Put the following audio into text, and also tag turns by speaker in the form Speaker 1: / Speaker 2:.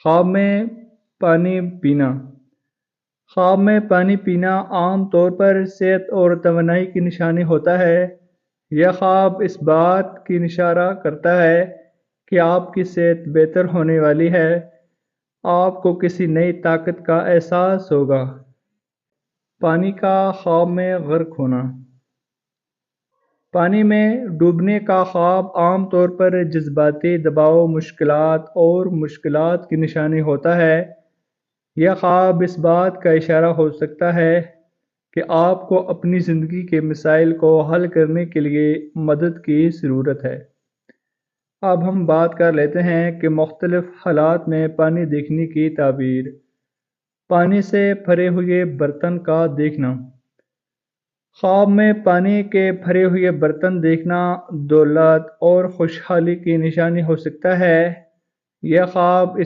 Speaker 1: خواب میں پانی پینا۔ خواب میں پانی پینا عام طور پر صحت اور توانائی کی نشانی ہوتا ہے۔ یہ خواب اس بات کی اشارہ کرتا ہے کہ آپ کی صحت بہتر ہونے والی ہے۔ آپ کو کسی نئی طاقت کا احساس ہوگا۔ پانی کا خواب میں غرق ہونا۔ پانی میں ڈوبنے کا خواب عام طور پر جذباتی دباؤ، مشکلات اور مشکلات کی نشانی ہوتا ہے۔ یہ خواب اس بات کا اشارہ ہو سکتا ہے کہ آپ کو اپنی زندگی کے مسائل کو حل کرنے کے لیے مدد کی ضرورت ہے۔ اب ہم بات کر لیتے ہیں کہ مختلف حالات میں پانی دیکھنے کی تعبیر۔ پانی سے بھرے ہوئے برتن کا دیکھنا۔ خواب میں پانی کے بھرے ہوئے برتن دیکھنا دولت اور خوشحالی کی نشانی ہو سکتا ہے۔ یہ خواب اس